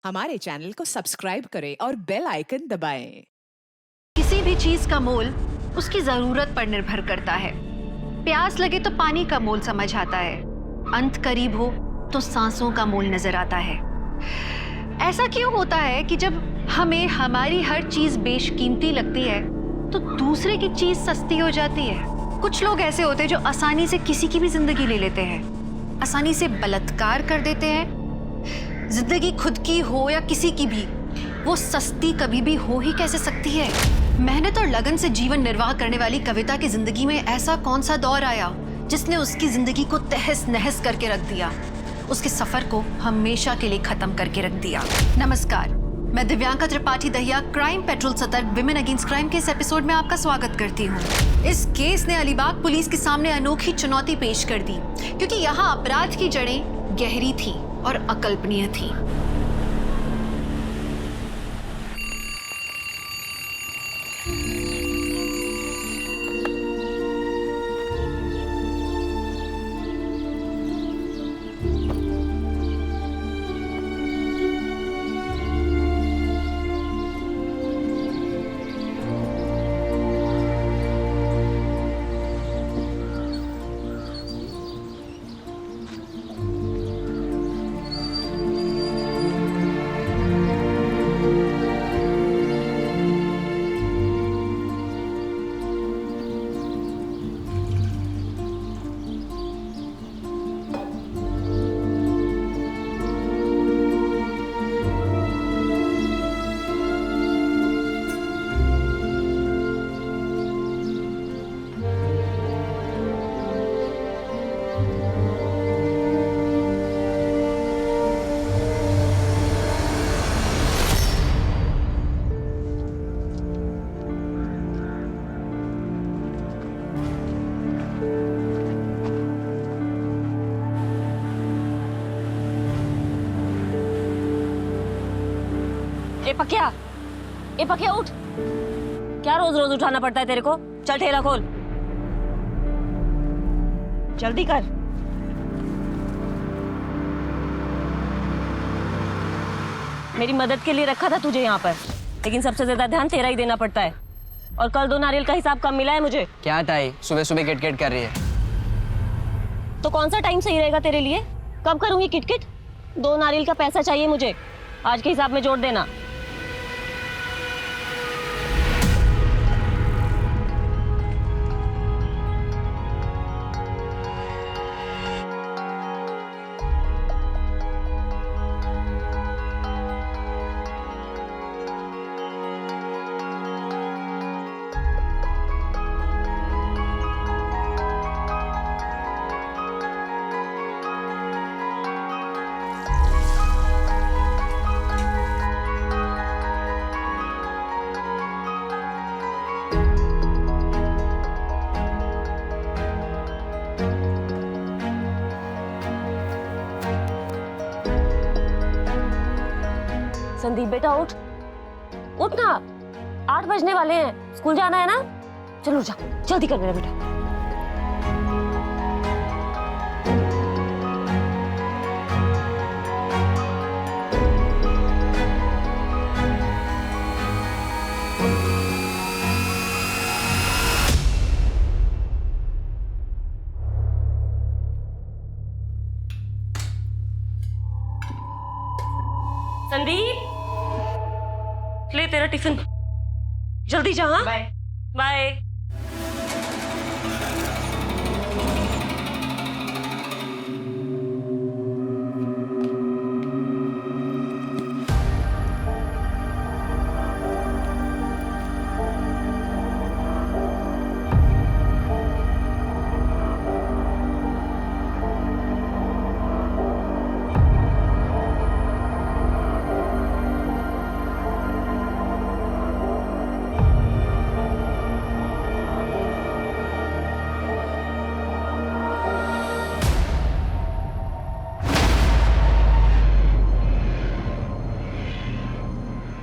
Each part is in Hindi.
हमारे चैनल को सब्सक्राइब करें और बेल आइकन दबाएं। किसी भी चीज का मोल उसकी जरूरत पर निर्भर करता है। प्यास लगे तो पानी का मोल समझ आता है, अंत करीब हो तो सांसों का मोल नजर आता है। ऐसा क्यों होता है कि जब हमें हमारी हर चीज बेशकीमती लगती है तो दूसरे की चीज सस्ती हो जाती है? कुछ लोग ऐसे होते हैं जो आसानी से किसी की भी जिंदगी ले लेते हैं, आसानी से बलात्कार कर देते हैं। जिंदगी खुद की हो या किसी की भी, वो सस्ती कभी भी हो ही कैसे सकती है? मेहनत और लगन से जीवन निर्वाह करने वाली कविता की जिंदगी में ऐसा कौन सा दौर आया जिसने उसकी जिंदगी को तहस नहस करके रख दिया, उसके सफर को हमेशा के लिए खत्म करके रख दिया। नमस्कार, मैं दिव्यांका त्रिपाठी दहिया क्राइम पेट्रोल सतर्क विमेन अगेंस्ट क्राइम के इस एपिसोड में आपका स्वागत करती हूँ। इस केस ने अलीबाग पुलिस के सामने अनोखी चुनौती पेश कर दी, क्योंकि यहाँ अपराध की जड़ें गहरी थी और अकल्पनीय थी। ए पकिया उठ। क्या रोज रोज उठाना पड़ता है तेरे को? चल ठेला खोल, जल्दी कर। मेरी मदद के लिए रखा था तुझे यहाँ पर, लेकिन सबसे ज्यादा ध्यान तेरा ही देना पड़ता है। और कल 2 नारियल का हिसाब कम मिला है मुझे। क्या ताई, सुबह सुबह किटकिट कर रही है? तो कौन सा टाइम सही रहेगा तेरे लिए? कब करूंगी किटकिट? 2 नारियल का पैसा चाहिए मुझे, आज के हिसाब में जोड़ देना। संदीप बेटा उठ, उठ ना, 8 बजने वाले हैं, स्कूल जाना है ना। चलो जा, जल्दी कर मेरा बेटा। संदीप, ले तेरा टिफिन, जल्दी जा। हाँ बाय बाय।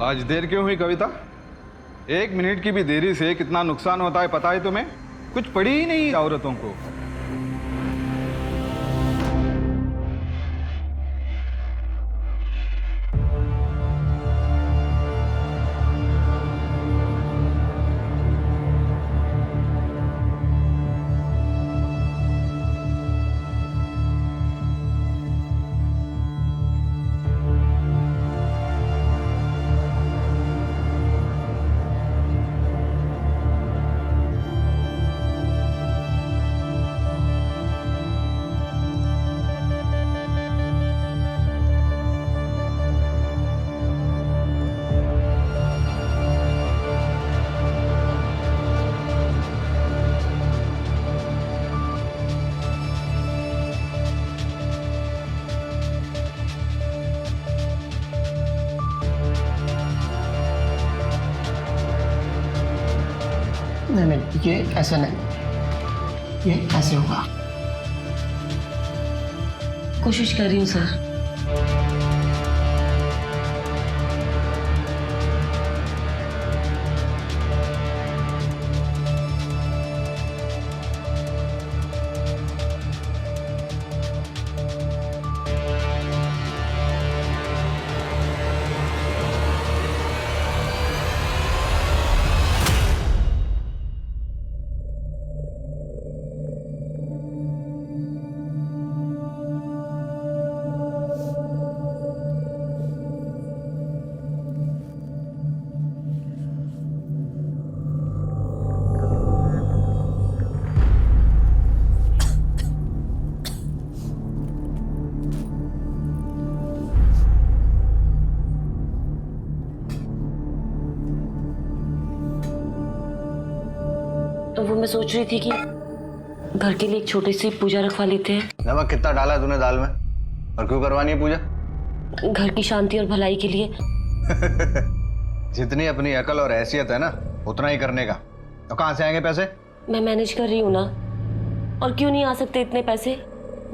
आज देर क्यों हुई कविता? 1 मिनट की भी देरी से कितना नुकसान होता है पता है तुम्हें? कुछ पड़ी ही नहीं औरतों को। नहीं नहीं, ये ऐसा नहीं, ये ऐसे होगा। कोशिश कर रही हूँ सर। तो वो मैं सोच रही थी कि घर के लिए एक छोटी सी पूजा रखवा लेते हैं। नमक कितना डाला है तूने दाल में और क्यों करवानी है पूजा? घर की शांति और भलाई के लिए। जितनी अपनी अकल और हैसियत है ना उतना ही करने का। तो कहाँ से आएंगे पैसे? मैं मैनेज कर रही हूँ ना। और क्यों नहीं आ सकते इतने पैसे?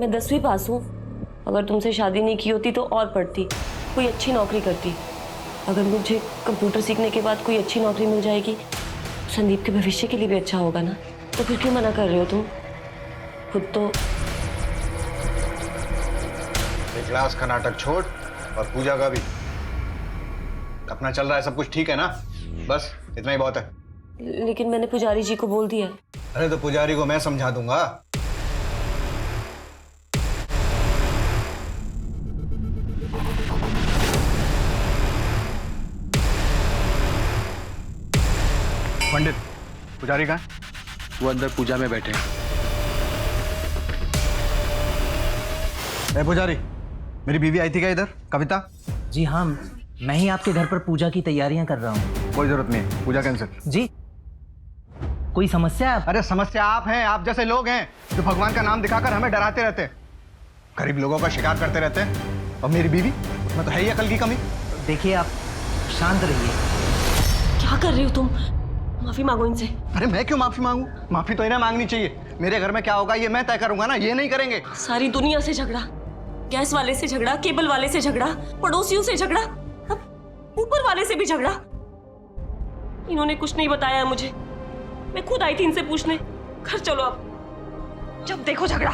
मैं 10वीं पास हूँ। अगर तुमसे शादी नहीं की होती तो और पढ़ती, कोई अच्छी नौकरी करती। अगर मुझे कंप्यूटर सीखने के बाद कोई अच्छी नौकरी मिल जाएगी, संदीप के भविष्य के लिए भी अच्छा होगा ना। तो फिर क्यों मना कर रहे हो तुम? खुद तो क्लास का नाटक छोड़ और पूजा का भी। अपना चल रहा है, सब कुछ ठीक है ना? बस इतना ही बहुत है। लेकिन मैंने पुजारी जी को बोल दिया। अरे तो पुजारी को मैं समझा दूंगा। पंडित, पुजारी कहाँ है? वो अंदर पूजा में बैठे हैं। ए पुजारी, मेरी बीवी आई थी क्या इधर, कविता? जी हाँ, मैं ही आपके घर पर पूजा की तैयारियां कर रहा हूँ। कोई जरूरत नहीं है, पूजा कैंसिल। जी, कोई समस्या है? अरे समस्या आप हैं, आप जैसे लोग हैं जो भगवान का नाम दिखाकर हमें डराते रहते हैं, गरीब लोगों का शिकार करते रहते हैं। और मेरी बीवी, उसमें तो है ही अकल की कमी। देखिए, आप शांत रहिए। क्या कर रहे हो तुम? माफी मांगो इनसे। अरे मैं क्यों माफी मांगू? माफी तो इन्हें मांगनी चाहिए। मेरे घर में क्या होगा ये मैं तय करूंगा ना, ये नहीं करेंगे। सारी दुनिया से झगड़ा, गैस वाले से झगड़ा, केबल वाले से झगड़ा, पड़ोसियों से झगड़ा, अब ऊपर वाले से भी झगड़ा। इन्होंने कुछ नहीं बताया मुझे, मैं खुद आई थी इनसे पूछने। घर चलो अब, जब देखो झगड़ा।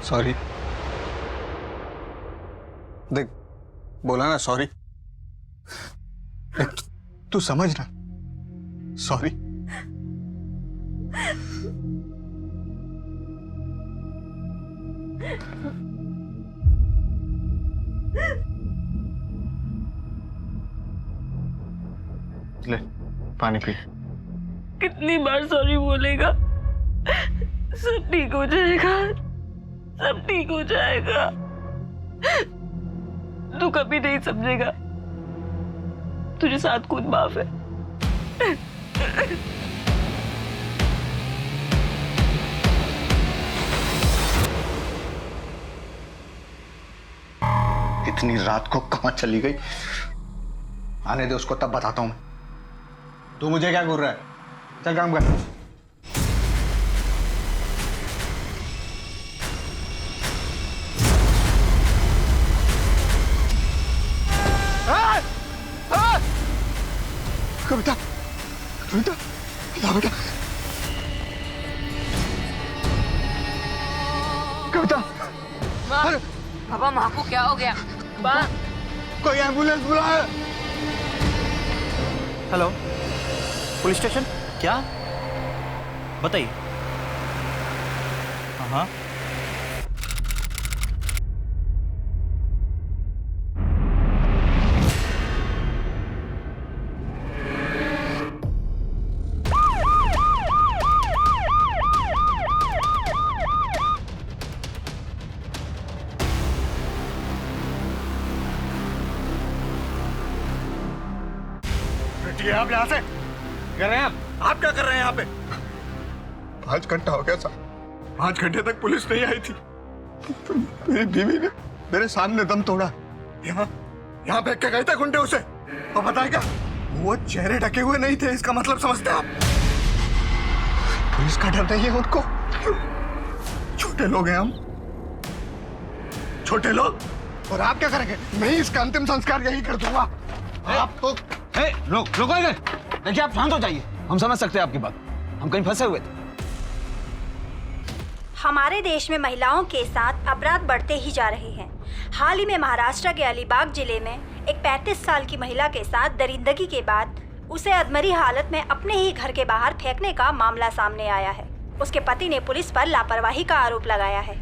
सॉरी। देख, बोला ना सॉरी। तू समझ ना, सॉरी। ले पानी पी। कितनी बार सॉरी बोलेगा? सब ठीक हो जाएगा, सब ठीक हो जाएगा। तू कभी नहीं समझेगा, तुझे साथ खुद माफ है। इतनी रात को कहां चली गई? आने दे उसको, तब बताता हूं मैं। तू मुझे क्या घूर रहा है? चल काम कर। कविता, कविता, ला बेटा। कविता, अरे पापा, माँ को क्या हो गया? कोई एम्बुलेंस बुलाए। Hello, police station? क्या बताइए? हाँ, आप यहाँ से कर रहे हैं? आप क्या कर रहे हैं यहाँ पे? 5 घंटा हो गया साहब, 5 घंटे तक पुलिस नहीं आई थी। मेरी बीवी ने मेरे सामने दम तोड़ा। यहाँ फेंक के गए थे गुंडे उसे। और बताए क्या, वो चेहरे ढके हुए नहीं थे, इसका मतलब समझते आप? पुलिस का डर नहीं है उनको। छोटे लोग हैं हम, छोटे लोग। और आप क्या करेंगे? मैं ही इसका अंतिम संस्कार यही कर दूंगा। आप तो रोको इधर। देखिए आप शांत हो जाइए, हम समझ सकते हैं आपकी बात, हम कहीं फंसे हुए थे। हमारे देश में महिलाओं के साथ अपराध बढ़ते ही जा रहे हैं। हाल ही में महाराष्ट्र के अलीबाग जिले में एक 35 साल की महिला के साथ दरिंदगी के बाद उसे अधमरी हालत में अपने ही घर के बाहर फेंकने का मामला सामने आया है। उसके पति ने पुलिस पर लापरवाही का आरोप लगाया है।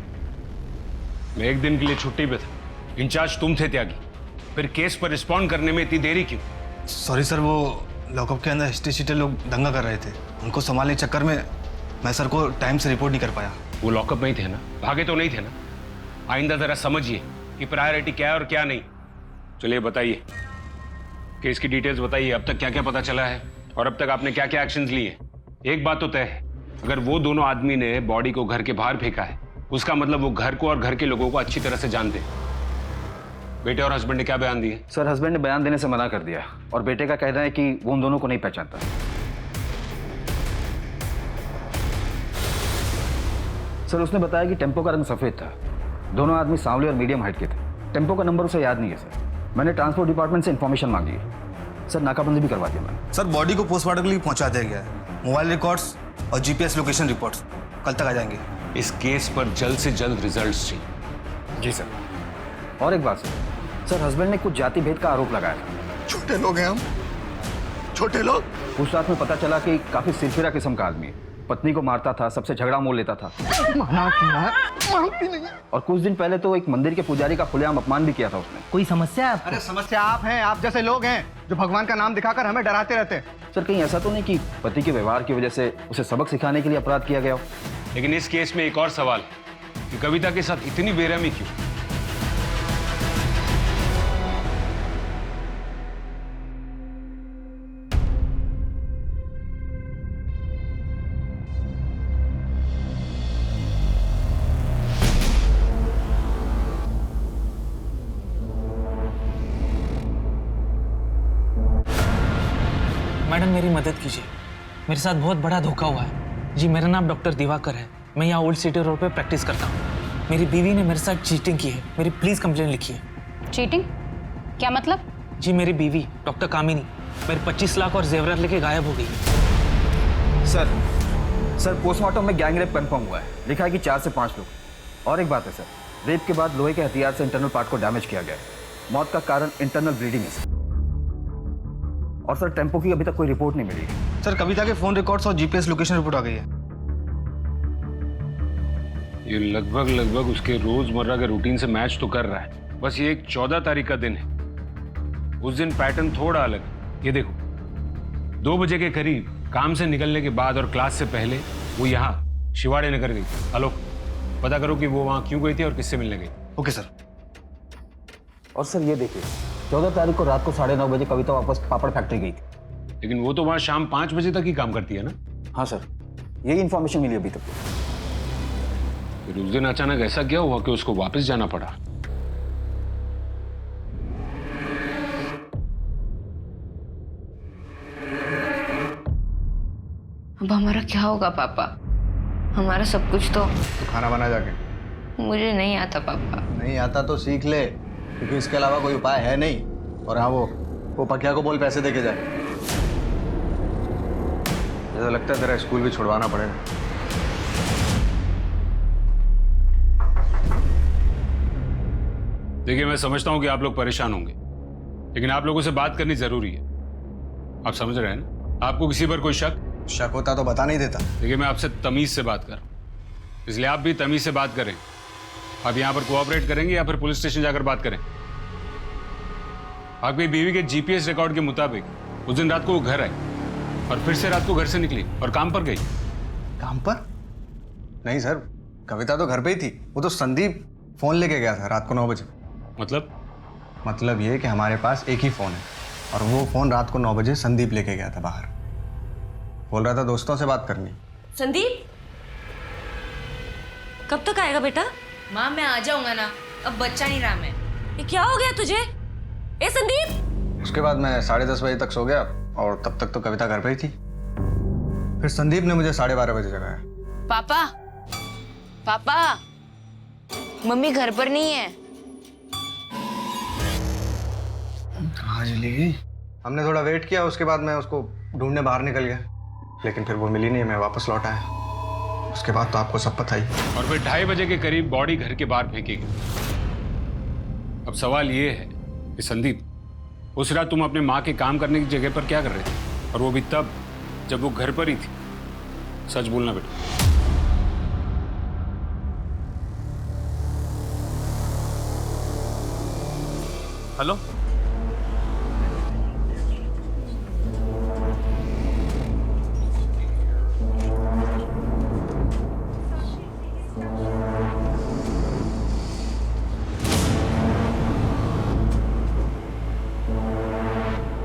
मैं एक दिन के लिए छुट्टी पे था, इंचार्ज तुम थे त्यागी, फिर केस पर रिस्पॉन्ड करने में इतनी देरी क्यों? सॉरी सर, वो लॉकअप के अंदर हिस्ट्री लोग दंगा कर रहे थे, उनको संभालने के चक्कर में मैं सर को टाइम से रिपोर्ट नहीं कर पाया। वो लॉकअप में ही थे ना, भागे तो नहीं थे ना? आइंदा जरा समझिए कि प्रायोरिटी क्या है और क्या नहीं। चलिए बताइए, केस की डिटेल्स बताइए, अब तक क्या क्या पता चला है और अब तक आपने क्या क्या एक्शंस लिए। एक बात तो तय है, अगर वो दोनों आदमी ने बॉडी को घर के बाहर फेंका है, उसका मतलब वो घर को और घर के लोगों को अच्छी तरह से जानते हैं। बेटे और हस्बैंड ने क्या बयान दिए? सर हस्बैंड ने बयान देने से मना कर दिया और बेटे का कहना है कि वो उन दोनों को नहीं पहचानता। सर उसने बताया कि टेम्पो का रंग सफेद था, दोनों आदमी सांवले और मीडियम हाइट के थे। टेम्पो का नंबर उसे याद नहीं है सर। मैंने ट्रांसपोर्ट डिपार्टमेंट से इन्फॉर्मेशन मांगी है सर, नाकाबंदी भी करवा दी मैंने। सर बॉडी को पोस्टमार्टम के लिए पहुंचा दिया गया है, मोबाइल रिकॉर्ड्स और जीपीएस लोकेशन रिपोर्ट्स कल तक आ जाएंगे। इस केस पर जल्द से जल्द रिजल्ट्स चाहिए। जी सर। और एक बात सर हस्बैंड ने कुछ जाति भेद का आरोप लगाया था। छोटे लोग हैं हम, छोटे लोग। पूछताछ में पता चला कि काफी सिरफिरा किस्म का आदमी है, पत्नी को मारता था, सबसे झगड़ा मोल लेता था। मानती नहीं। और कुछ दिन पहले तो एक मंदिर के पुजारी का खुलेआम अपमान भी किया था उसने। कोई समस्या है? अरे समस्या आप हैं, आप जैसे लोग हैं जो भगवान का नाम दिखाकर हमें डराते रहते हैं। सर कहीं ऐसा तो नहीं कि पति के व्यवहार की वजह से उसे सबक सिखाने के लिए अपराध किया गया हो? लेकिन इस केस में एक और सवाल है कि कविता के साथ इतनी बेरहमी क्यों? मैडम मेरी मदद कीजिए, मेरे साथ बहुत बड़ा धोखा हुआ है। जी मेरा नाम डॉक्टर दिवाकर है, मैं यहाँ ओल्ड सिटी रोड पे प्रैक्टिस करता हूँ। मेरी बीवी ने मेरे साथ चीटिंग की है, मेरी प्लीज कंप्लेन लिखिए। चीटिंग? क्या मतलब? जी मेरी बीवी डॉक्टर कामिनी मेरे 25 लाख और जेवरात लेके गायब हो गई। सर पोस्टमार्टम में गैंग रेप कंफर्म हुआ है, लिखा है कि 4 से 5 लोग। और एक बात है सर, रेप के बाद लोहे के हथियार से इंटरनल पार्ट को डैमेज किया गया है। मौत का कारण इंटरनल ब्लीडिंग है। और सर टेम्पो की अभी तक कोई रिपोर्ट नहीं मिली। सर कविता के फोन रिकॉर्ड्स और जीपीएस लोकेशन रिपोर्ट आ गई है। ये लगभग उसके रोजमर्रा के रूटीन से मैच तो कर रहा है। बस ये एक 14 तारीख का दिन है, उस दिन पैटर्न थोड़ा अलग। ये देखो 2 बजे के करीब काम से निकलने के बाद और क्लास से पहले वो यहाँ शिवाड़े नगर गई। आलोक पता करो कि वो वहाँ क्यों गई थी और किससे मिलने गई। Okay sir. और सर ये देखिए 14 तारीख को रात को 9:30 बजे कविता वापस पापड़ फैक्ट्री गई थी। लेकिन वो तो वहाँ शाम 5 बजे तक ही काम करती है ना? हाँ सर, यही इन्फॉर्मेशन मिली अभी तक। फिर उस दिन अचानक ऐसा क्या हुआ कि उसको वापस जाना पड़ा? अब हमारा क्या होगा पापा? हमारा सब कुछ तो खाना बना जाके। मुझे नहीं आता पापा। नहीं आता तो सीख ले, क्योंकि इसके अलावा कोई उपाय है नहीं। और हाँ वो पकिया को बोल पैसे देके जाए। ऐसा लगता है तेरा स्कूल भी छुड़वाना पड़ेगा। देखिए मैं समझता हूं कि आप लोग परेशान होंगे, लेकिन आप लोगों से बात करनी जरूरी है। आप समझ रहे हैं ना? आपको किसी पर कोई शक होता तो बता नहीं देता। देखिए मैं आपसे तमीज से बात कर रहा हूं, इसलिए आप भी तमीज से बात करें। आप यहाँ पर कोऑपरेट करेंगे या फिर पुलिस स्टेशन जाकर बात करें? आपकी बीवी के जीपीएस रिकॉर्ड के मुताबिक उस दिन रात को वो घर आई और फिर से रात को घर से निकली और काम पर गई। काम पर? नहीं सर, कविता तो घर पे ही थी। वो तो संदीप फोन लेके गया था रात को 9 बजे। मतलब ये कि हमारे पास एक ही फोन है और वो फोन रात को 9 बजे संदीप लेके गया था बाहर। बोल रहा था दोस्तों से बात करनी। संदीप कब तक आएगा बेटा? माँ मैं आ जाऊंगा ना, अब बच्चा नहीं रहा मैं। ये क्या हो गया तुझे? ए संदीप! उसके बाद मैं 10:30 बजे तक सो गया, और तब तक तो कविता घर पे ही थी। फिर संदीप ने मुझे 12:30 बजे जगाया। पापा, पापा, मम्मी घर पर नहीं है। कहाँ चली गई? हमने थोड़ा वेट किया, उसके बाद मैं उसको ढूंढने बाहर निकल गया, लेकिन फिर वो मिली नहीं। मैं वापस लौट आया। उसके बाद तो आपको सब पता ही। और फिर 2:30 बजे के करीब बॉडी घर के बाहर फेंकी गई। अब सवाल ये है कि संदीप, उस रात तुम अपने माँ के काम करने की जगह पर क्या कर रहे थे, और वो भी तब जब वो घर पर ही थी? सच बोलना बेटा। हेलो,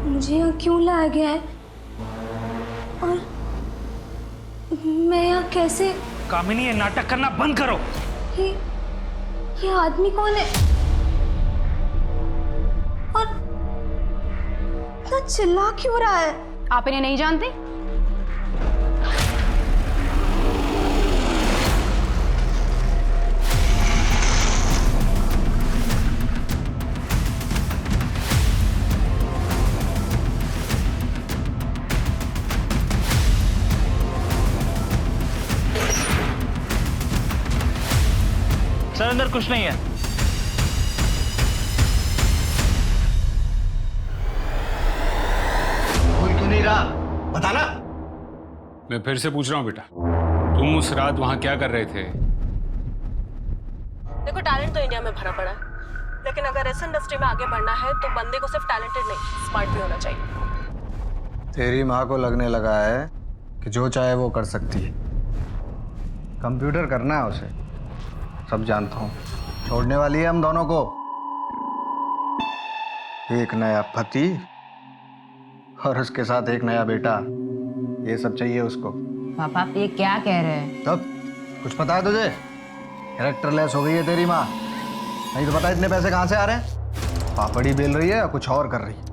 मुझे यहाँ क्यों लाया गया है और मैं यहाँ कैसे? कामिनी, ये नाटक करना बंद करो। ये आदमी कौन है और इतना चिल्ला क्यों रहा है? आप इन्हें नहीं जानते? सर, अंदर कुछ नहीं है। कोई क्यों नहीं रहा? बताना। मैं फिर से पूछ रहा हूँ बेटा, तुम उस रात वहां क्या कर रहे थे? देखो, टैलेंट तो इंडिया में भरा पड़ा है, लेकिन अगर इस इंडस्ट्री में आगे बढ़ना है तो बंदे को सिर्फ टैलेंटेड नहीं, स्मार्ट भी होना चाहिए। तेरी माँ को लगने लगा है कि जो चाहे वो कर सकती है। कंप्यूटर करना है उसे, सब जानता हूँ। छोड़ने वाली है हम दोनों को। एक नया पति और उसके साथ एक नया बेटा, ये सब चाहिए उसको। पापा, आप ये क्या कह रहे हैं? तब कुछ पता है तुझे? कैरेक्टर लेस हो गई है तेरी माँ। नहीं तो पता इतने पैसे कहाँ से आ रहे हैं? पापड़ी बेल रही है या कुछ और कर रही है?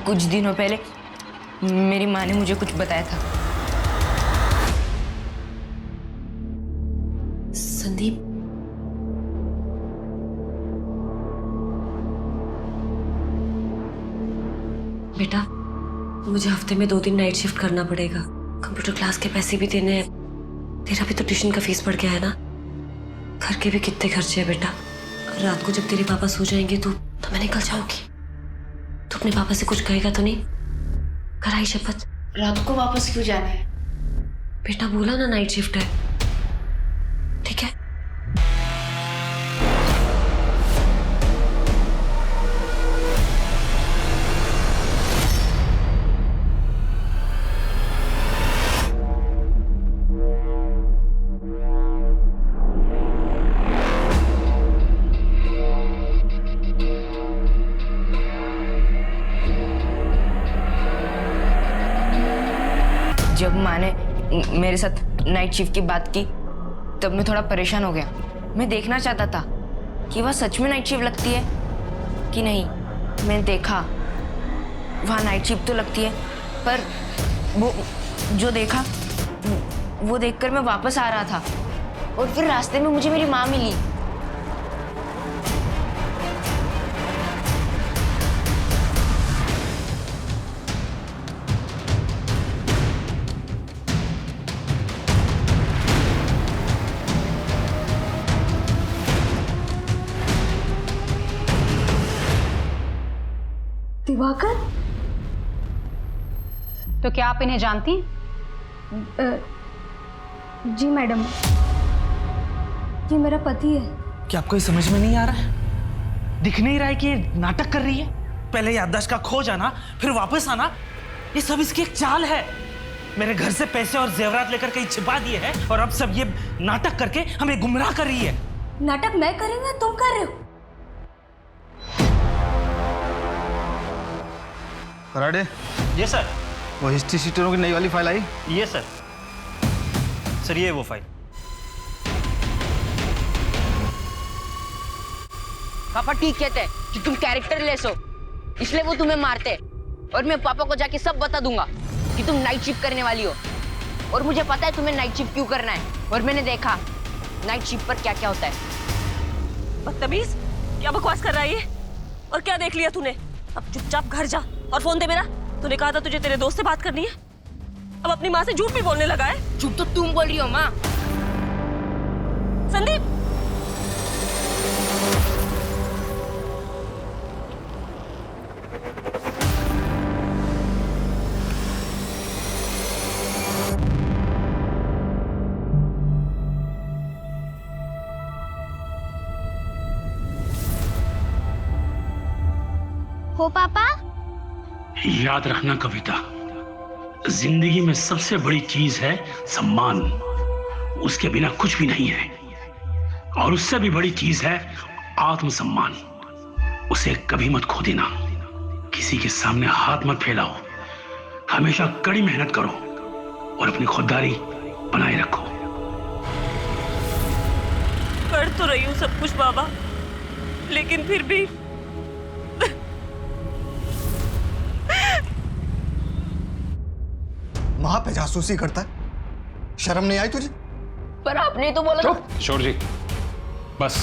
कुछ दिनों पहले मेरी माँ ने मुझे कुछ बताया था। संदीप, बेटा, मुझे हफ्ते में 2 दिन नाइट शिफ्ट करना पड़ेगा। कंप्यूटर क्लास के पैसे भी देने हैं। तेरा भी तो ट्यूशन का फीस बढ़ गया है ना। घर के भी कितने खर्चे हैं बेटा। रात को जब तेरे पापा सो जाएंगे तो मैं निकल जाऊंगी। तू अपने पापा से कुछ कहेगा तो नहीं? कराई शपथ। रात को वापस क्यों जाना है? बेटा, बोला ना नाइट शिफ्ट है, ठीक है? जब माँ ने मेरे साथ नाइट शिफ्ट की बात की तब मैं थोड़ा परेशान हो गया। मैं देखना चाहता था कि वह सच में नाइट शिफ्ट लगती है कि नहीं। मैंने देखा वहाँ नाइट शिफ्ट तो लगती है, पर वो जो देखा वो देखकर मैं वापस आ रहा था और फिर रास्ते में मुझे मेरी माँ मिली। दिवाकर? तो क्या आप इन्हें जानती हैं? जी मैडम, ये मेरा पति है। क्या आपको ये समझ में नहीं आ रहा है? दिख नहीं रहा है कि ये नाटक कर रही है? पहले याददाश्त का खो जाना, फिर वापस आना, ये सब इसकी एक चाल है। मेरे घर से पैसे और जेवरात लेकर कहीं छिपा दिए हैं और अब सब ये नाटक करके हमें गुमराह कर रही है। नाटक मैं कर रही हूँ या तुम कर रहे हो? फराडे, ये सर। वो हिस्ट्री शीटरों की नई वाली फाइल आई? ये सर। सर ये वो फाइल। पापा ठीक कहते हैं कि तुम कैरेक्टर लेस हो, इसलिए वो तुम्हें मारते हैं। और मैं पापा को जाके सब बता दूंगा कि तुम नाइट शिफ्ट करने वाली हो। और मुझे पता है तुम्हें नाइट शिफ्ट क्यों करना है, और मैंने देखा नाइट शिफ्ट पर क्या क्या होता है। बदतमीज, क्या बकवास कर रहा है ये? और क्या देख लिया तूने? अब चुपचाप घर जा और फोन दे मेरा। तूने कहा था तुझे तेरे दोस्त से बात करनी है, अब अपनी माँ से झूठ भी बोलने लगा है। झूठ तो तुम बोल रही हो माँ। संदीप, हो पापा? याद रखना कविता, जिंदगी में सबसे बड़ी चीज है सम्मान। उसके बिना कुछ भी नहीं है। और उससे भी बड़ी चीज है आत्मसम्मान। उसे कभी मत खो देना। किसी के सामने हाथ मत फैलाओ। हमेशा कड़ी मेहनत करो और अपनी खुददारी बनाए रखो। कर तो रही हूँ सब कुछ बाबा, लेकिन फिर भी माँ पे जासूसी करता है, शर्म नहीं आई तुझे? पर आपने तो बोला। चुप किशोर जी, बस।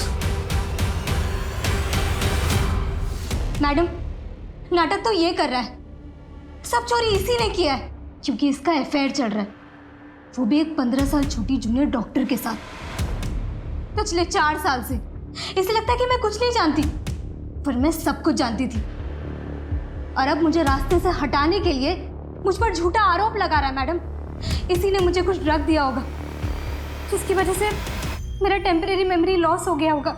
मैडम, नाटक तो ये कर रहा है। सब चोरी इसी ने किया है, क्योंकि इसका अफेयर चल रहा है, वो भी एक 15 साल छोटी जूनियर डॉक्टर के साथ। पिछले 4 साल से इसे लगता है कि मैं कुछ नहीं जानती, पर मैं सब कुछ जानती थी। और अब मुझे रास्ते से हटाने के लिए मुझ पर झूठा आरोप लगा रहा है। मैडम, इसी ने मुझे कुछ ड्रग दिया होगा, जिसकी वजह से मेरा टेम्परेरी मेमोरी लॉस हो गया होगा।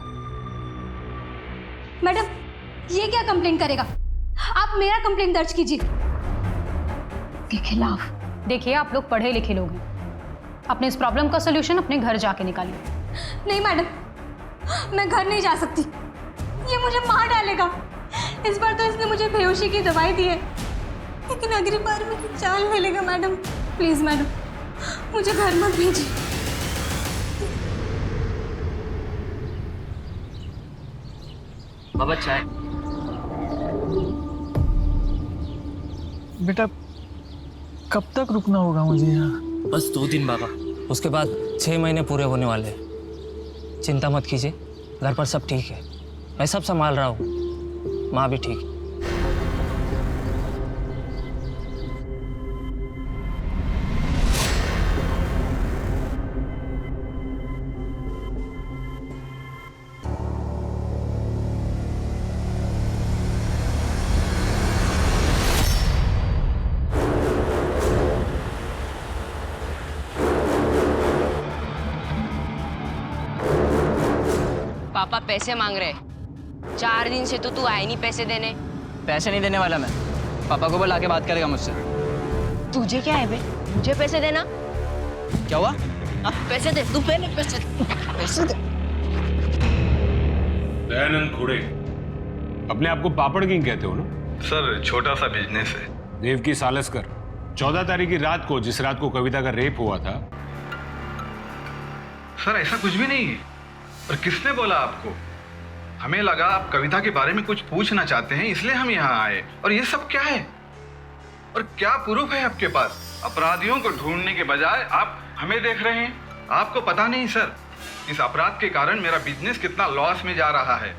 मैडम, ये क्या कंप्लेंट करेगा? आप मेरा कंप्लेंट दर्ज कीजिए के खिलाफ। देखिए, आप लोग पढ़े लिखे लोग हैं, अपने इस प्रॉब्लम का सोल्यूशन अपने घर जाके निकालिए। नहीं मैडम, मैं घर नहीं जा सकती, ये मुझे मार डालेगा। इस बार तो इसने मुझे बेहोशी की दवाई दी है, लेकिन अगली बार मुझे जान मिलेगा। मैडम प्लीज, मैडम मुझे घर मत भेजिए। बाबा चाय। बेटा, कब तक रुकना होगा मुझे यहाँ? बस 2 दिन बाबा, उसके बाद 6 महीने पूरे होने वाले हैं। चिंता मत कीजिए, घर पर सब ठीक है, मैं सब संभाल रहा हूँ, माँ भी ठीक है। पापा पैसे मांग रहे, 4 दिन से तो तू आए नहीं पैसे देने। पैसे नहीं देने वाला मैं, पापा को बुला के बात करेगा मुझसे। तुझे क्या है बे, मुझे पैसे देना। क्या हुआ? पैसे दे, तू पहले पैसे दे। दयानंद खुड़े, अपने आप को पापड़ किंग कहते हो ना? सर, छोटा सा बिजनेस है। देवकी सालस्कर, 14 तारीख की रात को, जिस रात को कविता का रेप हुआ था। सर ऐसा कुछ भी नहीं है। और किसने बोला आपको? हमें लगा आप कविता के बारे में कुछ पूछना चाहते हैं, इसलिए हम यहाँ आए। और ये सब क्या है? और क्या प्रूफ है आपके पास? अपराधियों को ढूंढने के बजाय आप हमें देख रहे हैं। आपको पता नहीं सर, इस अपराध के कारण मेरा बिजनेस कितना लॉस में जा रहा है।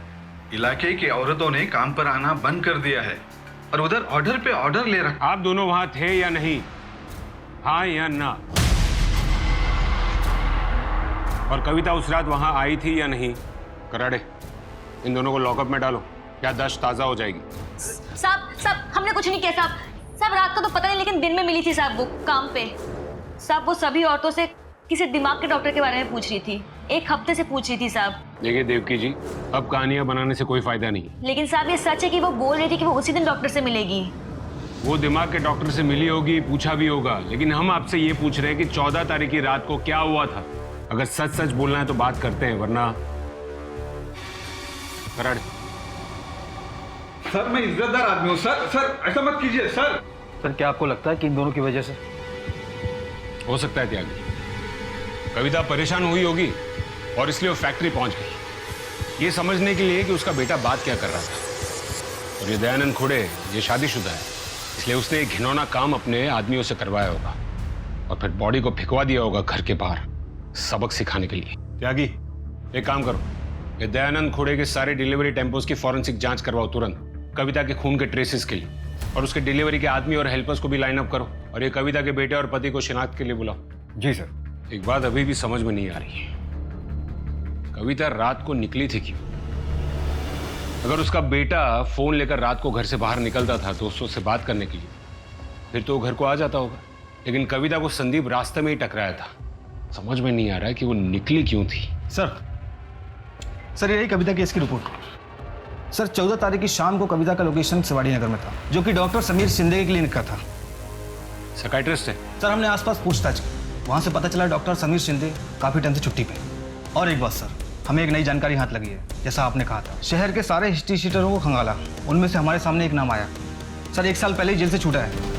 इलाके की औरतों ने काम पर आना बंद कर दिया है और उधर ऑर्डर पे ऑर्डर ले रखा। आप दोनों वहां थे या नहीं? हाँ या ना? और कविता उस रात वहां आई थी या नहीं? कराड़े, इन दोनों को लॉकअप में डालो, क्या दश्त ताजा हो जाएगी। साहब हमने कुछ नहीं किया साहब। रात को तो पता नहीं, लेकिन दिन में मिली थी साहब वो काम पे। साहब वो सभी औरतों से किसी दिमाग के डॉक्टर के बारे में पूछ रही थी, 1 हफ्ते से पूछ रही थी साहब। देखिए देवकी जी, अब कहानियां बनाने से कोई फायदा नहीं। लेकिन साहब ये सच है कि वो बोल रही थी कि वो उसी दिन डॉक्टर से मिलेगी। वो दिमाग के डॉक्टर से मिली होगी, पूछा भी होगा, लेकिन हम आपसे ये पूछ रहे हैं कि 14 तारीख की रात को क्या हुआ था। अगर सच सच बोलना है तो बात करते हैं, वरना कराड़े। सर मैं इज्जतदार आदमी हूँ सर। सर ऐसा मत कीजिए सर। सर क्या आपको लगता है कि इन दोनों की वजह से? हो सकता है त्यागी। कविता परेशान हुई होगी और इसलिए वो फैक्ट्री पहुंच गई, ये समझने के लिए कि उसका बेटा बात क्या कर रहा था। और ये दयानंद खुड़े ये शादीशुदा है, इसलिए उसने एक घिनौना काम अपने आदमियों से करवाया होगा और फिर बॉडी को फेंकवा दिया होगा घर के बाहर सबक सिखाने के लिए। त्यागी, एक काम करो, ये दयानंद खुड़े के सारे डिलीवरी टेम्पोस की फॉरेंसिक जांच करवाओ तुरंत, कविता के खून के ट्रेसेस के लिए, और उसके डिलीवरी के आदमी और हेल्पर्स को भी लाइन अप करो, और ये कविता के बेटे और पति को शिनाख्त के लिए बुलाओ। जी सर। एक बात अभी भी समझ में नहीं आ रही है, कविता रात को निकली थी क्यों? अगर उसका बेटा फोन लेकर रात को घर से बाहर निकलता था दोस्तों से बात करने के लिए, फिर तो वो घर को आ जाता होगा, लेकिन कविता को संदीप रास्ते में ही टकराया था। समझ में नहीं आ रहा है कि वो निकली क्यों थी। सर यही कविता केस की रिपोर्ट। सर 14 तारीख की शाम को कविता का लोकेशन सिवाड़ी नगर में था, जो कि डॉक्टर समीर शिंदे के क्लिनिक का था। साइकियाट्रिस्ट है? सर हमने आसपास पूछताछ की, वहां से पता चला डॉक्टर समीर शिंदे काफी टाइम से छुट्टी पे। और एक बात सर, हमें एक नई जानकारी हाथ लगी है। जैसा आपने कहा था, शहर के सारे हिस्ट्री शीटरों को खंगाला, उनमें से हमारे सामने एक नाम आया। सर 1 साल पहले ही जेल से छूटा है।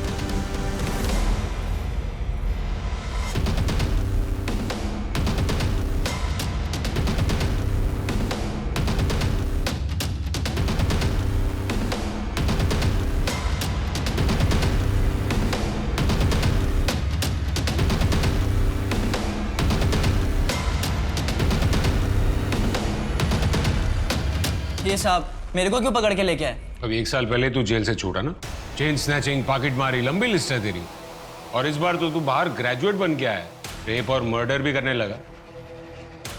ये साहब मेरे को क्यों पकड़ के लेके आए? अभी 1 साल पहले तू जेल से छूटा ना, चेन स्नैचिंग, पॉकेट मारी, लंबी लिस्ट है तेरी। और इस बार तो तू बाहर ग्रेजुएट बन के आया है, रेप और मर्डर भी करने लगा।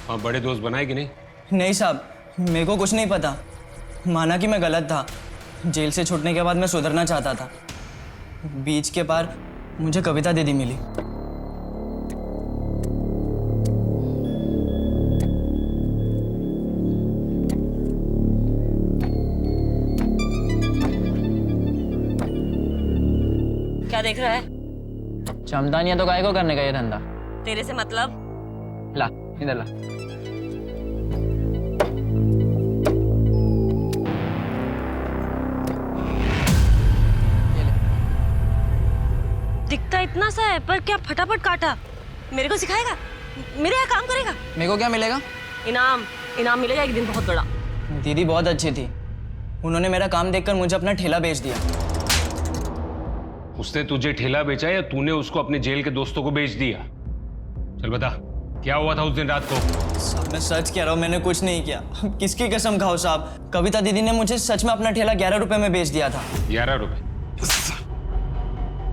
हाँ, बड़े दोस्त बनाए कि नहीं? नहीं साहब, मेरे को कुछ नहीं पता। माना कि मैं गलत था, जेल से छूटने के बाद मैं सुधरना चाहता था। बीच के पार मुझे कविता दीदी मिली। क्या देख रहा है? क्षमता नहीं है तो काय को करने का ये धंधा? तेरे से मतलब? ला इधर ला। दिखता इतना सा है पर क्या फटाफट काटा। मेरे को सिखाएगा? मेरे यहाँ काम करेगा? मेरे को क्या मिलेगा? इनाम। इनाम मिलेगा एक दिन बहुत बड़ा। दीदी बहुत अच्छी थी, उन्होंने मेरा काम देखकर मुझे अपना ठेला बेच दिया। उसने तुझे ठेला बेचा या तूने उसको अपने जेल के दोस्तों को बेच दिया? चल बता, क्या हुआ था उस दिन रात को? साहब मैं सच कह रहा हूँ, मैंने कुछ नहीं किया। किसकी कसम खाओ साहब, कविता दीदी ने मुझे सच में अपना ठेला 11 रुपए में बेच दिया था। 11 रुपए?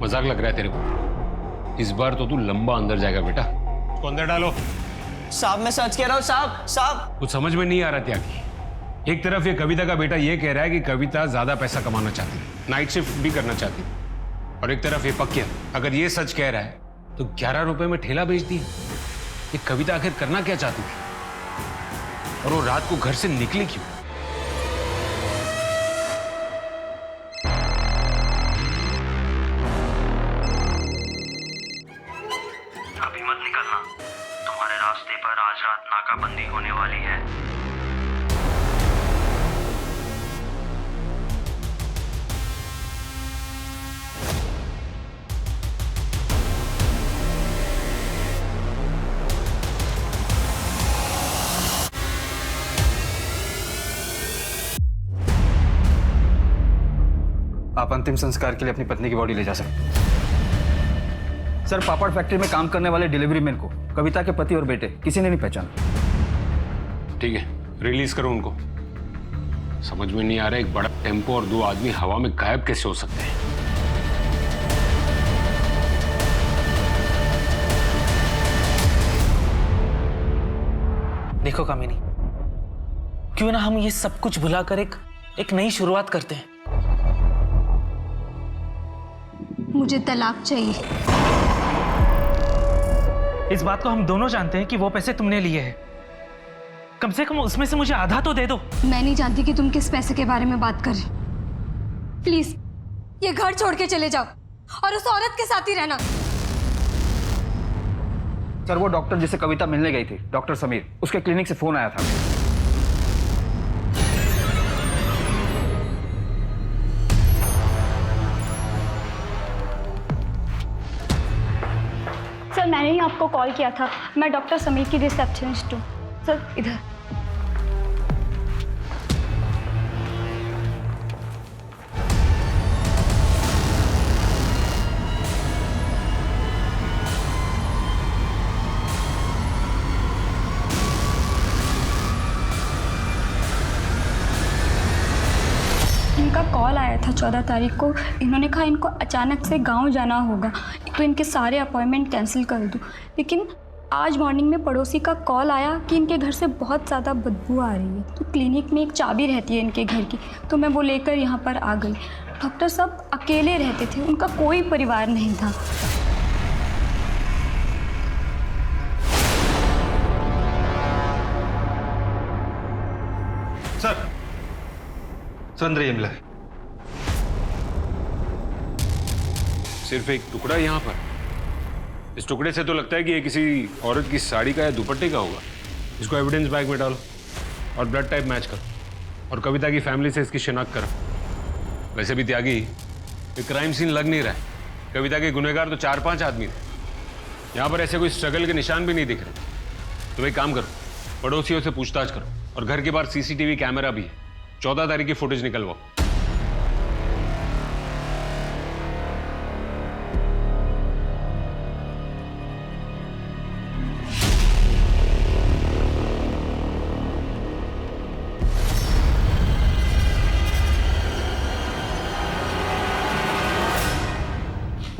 मजाक लग रहा है तेरे को? इस बार तो तू लंबा अंदर जाएगा बेटा। उसको अंदर डालो। साहब मैं सच कह रहा हूँ साहब। साहब कुछ समझ में नहीं आ रहा त्यागी। एक तरफ ये कविता का बेटा ये कह रहा है कि कविता ज्यादा पैसा कमाना चाहती है, नाइट शिफ्ट भी करना चाहती है, और एक तरफ ये पक्या अगर ये सच कह रहा है तो 11 रुपए में ठेला बेच दिया। ये कविता आखिर करना क्या चाहती थी, और वो रात को घर से निकली क्यों? अभी मत निकलना, तुम्हारे रास्ते पर आज रात नाकाबंदी होने वाली है। आप अंतिम संस्कार के लिए अपनी पत्नी की बॉडी ले जा सकते। सर पापड़ फैक्ट्री में काम करने वाले डिलीवरी मैन को कविता के पति और बेटे किसी ने नहीं पहचाना। ठीक है, रिलीज करो उनको। समझ में नहीं आ रहा एक बड़ा टेम्पो और 2 आदमी हवा में गायब कैसे हो सकते हैं। देखो कामिनी, क्यों ना हम ये सब कुछ भुलाकर एक नई शुरुआत करते हैं। मुझे तलाक चाहिए। इस बात को हम दोनों जानते हैं कि वो पैसे तुमने लिए हैं। कम से कम उसमें से मुझे आधा तो दे दो। मैं नहीं जानती कि तुम किस पैसे के बारे में बात कर रहे। प्लीज ये घर छोड़ के चले जाओ और उस औरत के साथ ही रहना। सर वो डॉक्टर जिसे कविता मिलने गई थी, डॉक्टर समीर, उसके क्लिनिक से फोन आया था। आपको कॉल किया था। मैं डॉक्टर समीर की रिसेप्शनिस्ट हूँ। सर इधर। इनका कॉल आया था 14 तारीख को। इन्होंने कहा इनको अचानक से गांव जाना होगा तो इनके सारे अपॉइंटमेंट कैंसिल कर दूं। लेकिन आज मॉर्निंग में पड़ोसी का कॉल आया कि इनके घर से बहुत ज़्यादा बदबू आ रही है। तो क्लिनिक में एक चाबी रहती है इनके घर की, तो मैं वो लेकर यहाँ पर आ गई। डॉक्टर साहब अकेले रहते थे, उनका कोई परिवार नहीं था। सर अंदर ये मिला है। सिर्फ एक टुकड़ा यहाँ पर। इस टुकड़े से तो लगता है कि ये किसी औरत की साड़ी का या दुपट्टे का होगा। इसको एविडेंस बैग में डालो और ब्लड टाइप मैच करो और कविता की फैमिली से इसकी शिनाख्त करो। वैसे भी त्यागी, ये क्राइम सीन लग नहीं रहा है। कविता के गुनहगार तो 4-5 आदमी थे। यहाँ पर ऐसे कोई स्ट्रगल के निशान भी नहीं दिख रहे। तो एक काम करो, पड़ोसियों से पूछताछ करो और घर के बाहर CCTV कैमरा भी है। 14 तारीख की फुटेज निकलवाओ।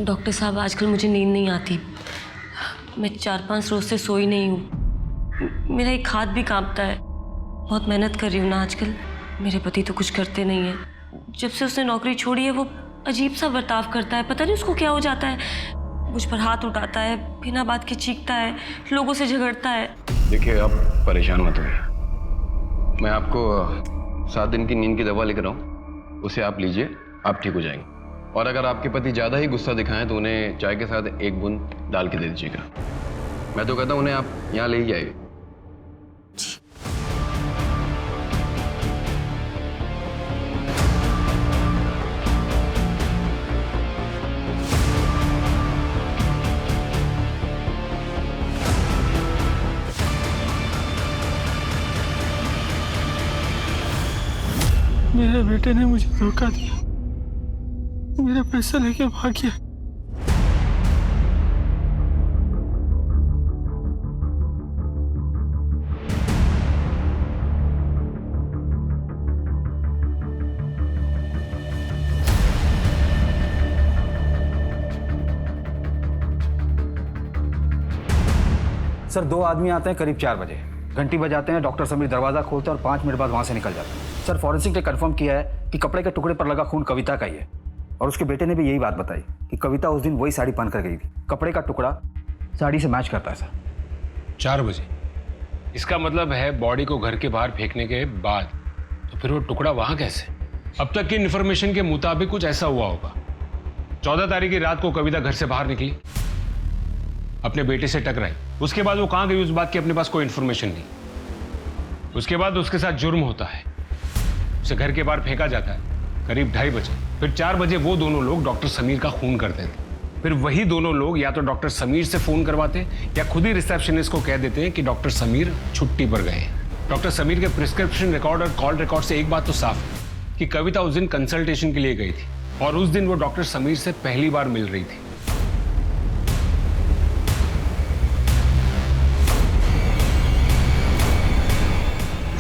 डॉक्टर साहब आजकल मुझे नींद नहीं आती। मैं 4-5 रोज से सोई नहीं हूँ। मेरा एक हाथ भी कांपता है। बहुत मेहनत कर रही हूँ ना आजकल। मेरे पति तो कुछ करते नहीं हैं। जब से उसने नौकरी छोड़ी है वो अजीब सा बर्ताव करता है। पता नहीं उसको क्या हो जाता है। मुझ पर हाथ उठाता है, बिना बात के चीखता है, लोगों से झगड़ता है। देखिए आप परेशान मत होइए। मैं आपको 7 दिन की नींद की दवा लिख रहा हूँ, उसे आप लीजिए, आप ठीक हो जाएंगे। और अगर आपके पति ज़्यादा ही गुस्सा दिखाएं तो उन्हें चाय के साथ 1 बूंद डाल के दे दीजिएगा। मैं तो कहता हूँ उन्हें आप यहाँ ले ही आइए। मेरे बेटे ने मुझे धोखा दिया, मेरा पैसा लेके भाग गया। सर 2 आदमी आते हैं करीब 4 बजे। घंटी बजाते हैं, डॉक्टर समीर दरवाजा खोलते हैं और 5 मिनट बाद वहां से निकल जाते हैं। सर फॉरेंसिक ने कंफर्म किया है कि कपड़े के टुकड़े पर लगा खून कविता का ही है और उसके बेटे ने भी यही बात बताई कि कविता उस दिन वही साड़ी पहन कर गई थी। कपड़े का टुकड़ा साड़ी से मैच करता है सर। 4 बजे? इसका मतलब है बॉडी को घर के बाहर फेंकने के बाद। तो फिर वो टुकड़ा वहां कैसे? अब तक की इन्फॉर्मेशन के मुताबिक कुछ ऐसा हुआ होगा। 14 तारीख की रात को कविता घर से बाहर निकली, अपने बेटे से टकराई। उसके बाद वो कहां गई उस बात की अपने पास कोई इन्फॉर्मेशन नहीं। उसके बाद उसके साथ जुर्म होता है, उसे घर के बाहर फेंका जाता है करीब 2:30 बजे। फिर 4 बजे वो दोनों लोग डॉक्टर समीर का खून करते थे। फिर वही दोनों लोग या तो डॉक्टर समीर से फोन करवाते या खुद ही रिसेप्शनिस्ट को कह देते हैं कि डॉक्टर समीर छुट्टी पर गए हैं। डॉक्टर समीर के प्रिस्क्रिप्शन रिकॉर्ड और कॉल रिकॉर्ड से एक बात तो साफ है कि कविता उस दिन कंसल्टेशन के लिए गई थी और उस दिन वो डॉक्टर समीर से पहली बार मिल रही थी।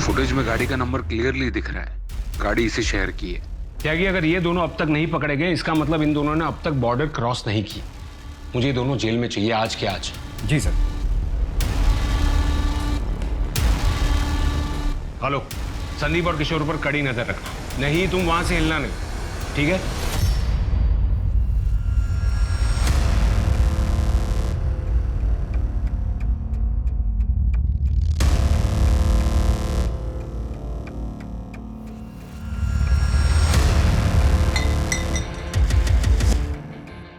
फुटेज में गाड़ी का नंबर क्लियरली दिख रहा है, गाड़ी इसी शहर की है। त्यागी, अगर ये दोनों अब तक नहीं पकड़े गए इसका मतलब इन दोनों ने अब तक बॉर्डर क्रॉस नहीं की। मुझे ये दोनों जेल में चाहिए आज के आज। जी सर। हेलो, संदीप और किशोर पर कड़ी नजर रखना, नहीं तुम वहां से हिलना नहीं, ठीक है?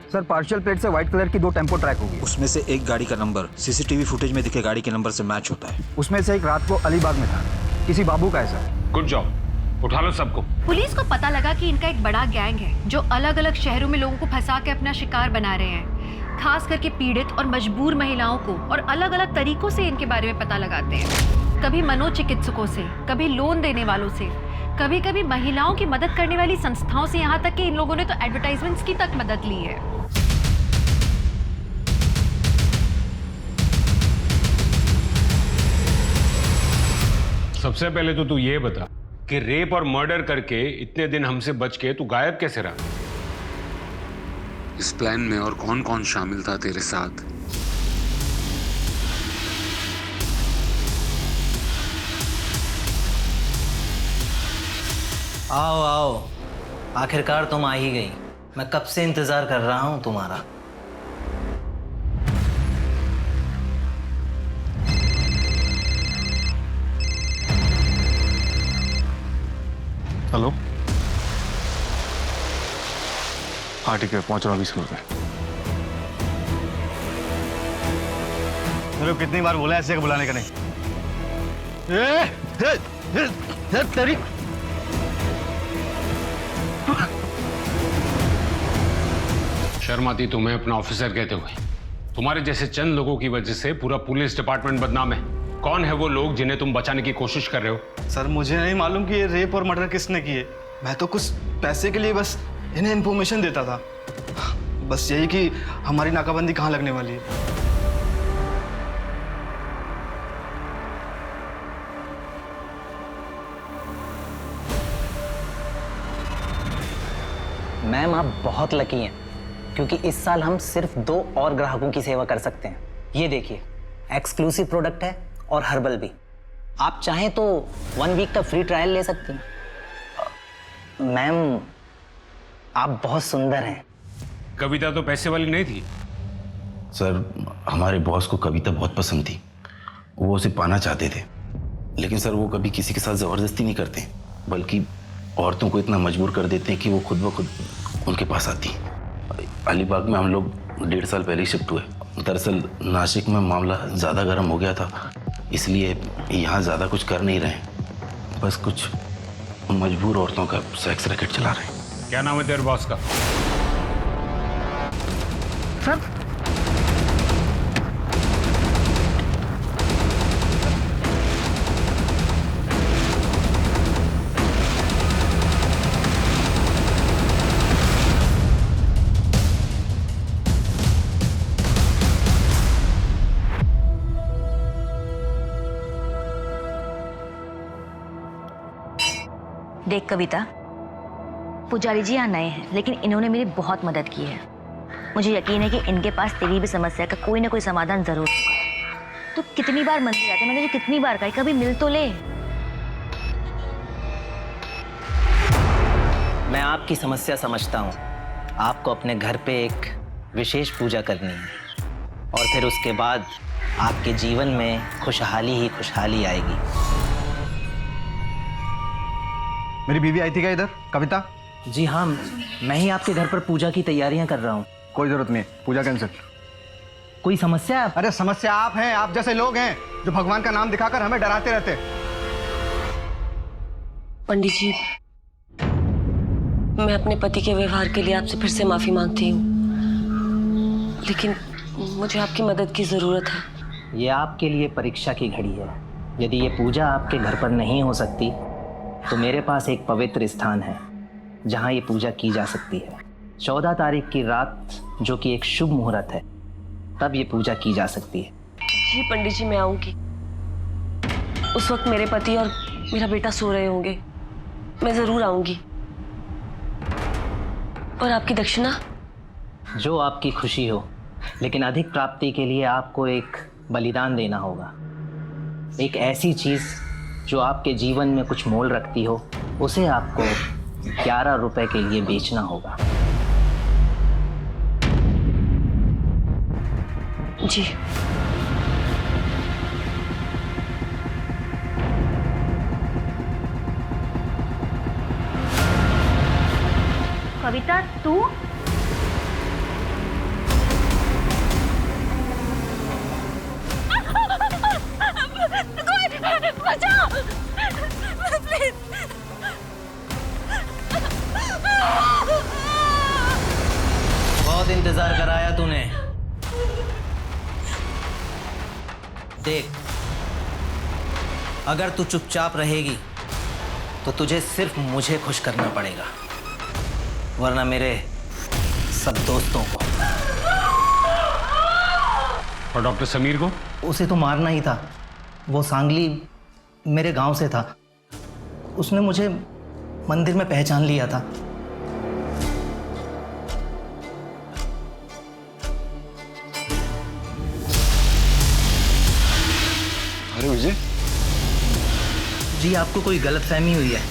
सर पार्शियल प्लेट से व्हाइट कलर की 2 टेम्पो ट्रैक होगी। उसमें से एक गाड़ी का नंबर सीसीटीवी फुटेज में दिखे गाड़ी के नंबर से मैच होता है। उसमें से एक रात को अलीबाग में था, किसी बाबू का है सर। गुड जॉब, उठा लो सबको। पुलिस को पता लगा कि इनका एक बड़ा गैंग है जो अलग अलग शहरों में लोगों को फंसा के अपना शिकार बना रहे हैं। खास करके पीड़ित और मजबूर महिलाओं को और अलग अलग तरीकों से इनके बारे में पता लगाते हैं। कभी मनोचिकित्सकों से, कभी लोन देने वालों से, कभी कभी महिलाओं की मदद करने वाली संस्थाओं से, यहाँ तक कि इन लोगों ने तो एडवर्टाइजमेंट्स की तक मदद ली है। सबसे पहले तो तू ये बता कि रेप और मर्डर करके इतने दिन हमसे बच के तू गायब कैसे रहा? इस प्लान में और कौन कौन शामिल था तेरे साथ? आओ आओ, आखिरकार तुम आ ही गई। मैं कब से इंतजार कर रहा हूं तुम्हारा। हेलो, हाँ ठीक है, पहुंच रहा हूँ 20 मिनट में। मेरे को कितनी बार बोला ऐसे बुलाने का नहीं। तेरी शर्म आती तुम्हें अपना ऑफिसर कहते हुए? तुम्हारे जैसे चंद लोगों की वजह से पूरा पुलिस डिपार्टमेंट बदनाम है। कौन है वो लोग जिन्हें तुम बचाने की कोशिश कर रहे हो? सर, मुझे नहीं मालूम कि ये रेप और मर्डर किसने किए। मैं तो कुछ पैसे के लिए बस इन्हें इन्फॉर्मेशन देता था, बस यही कि हमारी नाकाबंदी कहाँ लगने वाली है। मैम, आप बहुत लकी हैं क्योंकि इस साल हम सिर्फ 2 और ग्राहकों की सेवा कर सकते हैं। ये देखिए, एक्सक्लूसिव प्रोडक्ट है और हर्बल भी। आप चाहें तो 1 वीक का फ्री ट्रायल ले सकती हैं। मैम, आप बहुत सुंदर हैं। कविता तो पैसे वाली नहीं थी। सर, हमारे बॉस को कविता बहुत पसंद थी, वो उसे पाना चाहते थे, लेकिन सर वो कभी किसी के साथ ज़बरदस्ती नहीं करते, बल्कि औरतों को इतना मजबूर कर देते हैं कि वो खुद ब खुद उनके पास आती हैं। अलीबाग में हम लोग 1.5 साल पहले ही शिफ्ट हुए। दरअसल नासिक में मामला ज़्यादा गर्म हो गया था, इसलिए यहाँ ज़्यादा कुछ कर नहीं रहे, बस कुछ मजबूर औरतों का सेक्स रैकेट चला रहे हैं। क्या नाम है तेरे बॉस का? सर, देख कविता, पुजारी जी यहाँ नए हैं, लेकिन इन्होंने मेरी बहुत मदद की है। मुझे यकीन है कि इनके पास तेरी भी समस्या का कोई ना कोई समाधान जरूर होगा। तो कितनी बार मंदिर आते, मैंने तुझे कितनी बार कहा, कभी मिल तो ले। मैं आपकी समस्या समझता हूँ। आपको अपने घर पे एक विशेष पूजा करनी है और फिर उसके बाद आपके जीवन में खुशहाली ही खुशहाली आएगी। मेरी बीवी आई थी क्या इधर, कविता? जी हाँ, मैं ही आपके घर पर पूजा की तैयारियां कर रहा हूँ। कोई जरूरत नहीं, पूजा कैंसिल। कोई समस्या है? अरे समस्या आप हैं, आप जैसे लोग हैं जो भगवान का नाम दिखाकर हमें डराते रहते। पंडित जी, मैं अपने पति के व्यवहार के लिए आपसे फिर से माफी मांगती हूँ, लेकिन मुझे आपकी मदद की जरूरत है। ये आपके लिए परीक्षा की घड़ी है। यदि ये पूजा आपके घर पर नहीं हो सकती तो मेरे पास एक पवित्र स्थान है जहाँ ये पूजा की जा सकती है। 14 तारीख की रात, जो कि एक शुभ मुहूर्त है, तब ये पूजा की जा सकती है। जी पंडित जी, मैं आऊंगी। उस वक्त मेरे पति और मेरा बेटा सो रहे होंगे। मैं जरूर आऊंगी। और आपकी दक्षिणा? जो आपकी खुशी हो, लेकिन अधिक प्राप्ति के लिए आपको एक बलिदान देना होगा। एक ऐसी चीज जो आपके जीवन में कुछ मोल रखती हो, उसे आपको 11 रुपए के लिए बेचना होगा। जी। कविता, तू? बचाओ प्लीज। बहुत इंतजार कराया तूने, देख, अगर तू चुपचाप रहेगी तो तुझे सिर्फ मुझे खुश करना पड़ेगा, वरना मेरे सब दोस्तों को। और डॉक्टर समीर को? उसे तो मारना ही था। वो सांगली मेरे गांव से था। उसने मुझे मंदिर में पहचान लिया था। अरे विजय जी, आपको कोई गलतफहमी हुई है।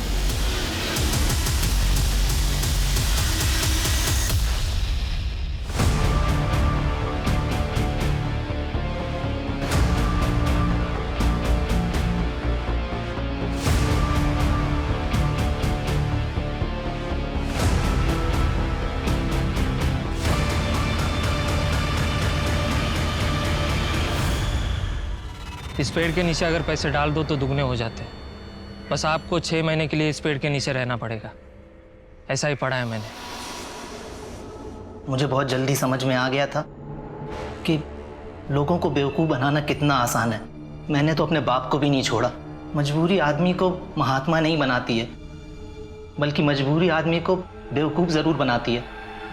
इस पेड़ के नीचे अगर पैसे डाल दो तो दुगने हो जाते हैं। बस आपको 6 महीने के लिए इस पेड़ के नीचे रहना पड़ेगा, ऐसा ही पढ़ा है मैंने। मुझे बहुत जल्दी समझ में आ गया था कि लोगों को बेवकूफ़ बनाना कितना आसान है। मैंने तो अपने बाप को भी नहीं छोड़ा। मजबूरी आदमी को महात्मा नहीं बनाती है, बल्कि मजबूरी आदमी को बेवकूफ़ ज़रूर बनाती है।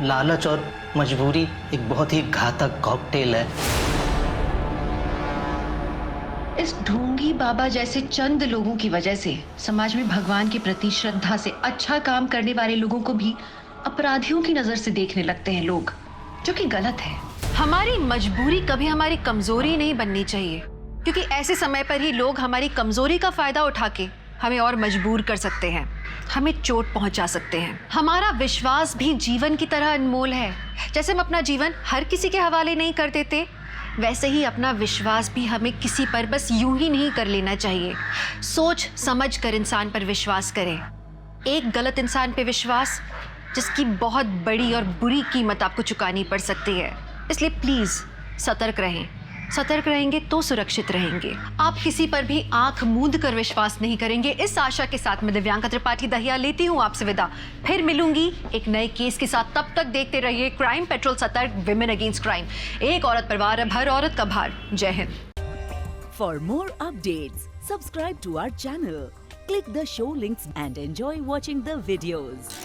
लालच और मजबूरी एक बहुत ही घातक कॉकटेल है। इस ढोंगी बाबा जैसे चंद लोगों की वजह से समाज में भगवान के प्रति श्रद्धा से अच्छा काम करने वाले लोगों को भी अपराधियों की नजर से देखने लगते हैं लोग, जो कि गलत है। हमारी मजबूरी कभी हमारी कमजोरी नहीं बननी चाहिए, क्योंकि ऐसे समय पर ही लोग हमारी कमजोरी का फायदा उठा के हमें और मजबूर कर सकते हैं, हमें चोट पहुंचा सकते हैं। हमारा विश्वास भी जीवन की तरह अनमोल है। जैसे हम अपना जीवन हर किसी के हवाले नहीं कर देते, वैसे ही अपना विश्वास भी हमें किसी पर बस यूं ही नहीं कर लेना चाहिए। सोच समझ कर इंसान पर विश्वास करें। एक गलत इंसान पे विश्वास, जिसकी बहुत बड़ी और बुरी कीमत आपको चुकानी पड़ सकती है। इसलिए प्लीज़ सतर्क रहें। सतर्क रहेंगे तो सुरक्षित रहेंगे। आप किसी पर भी आंख मूंद कर विश्वास नहीं करेंगे। इस आशा के साथ मैं दिव्यांका त्रिपाठी दहिया लेती हूँ आपसे विदा। फिर मिलूंगी एक नए केस के साथ। तब तक देखते रहिए क्राइम पेट्रोल, सतर्क, विमेन अगेंस्ट क्राइम। एक औरत परिवार है, हर औरत का भार। जय हिंद। For more updates subscribe to our channel, click the show links and enjoy watching the videos.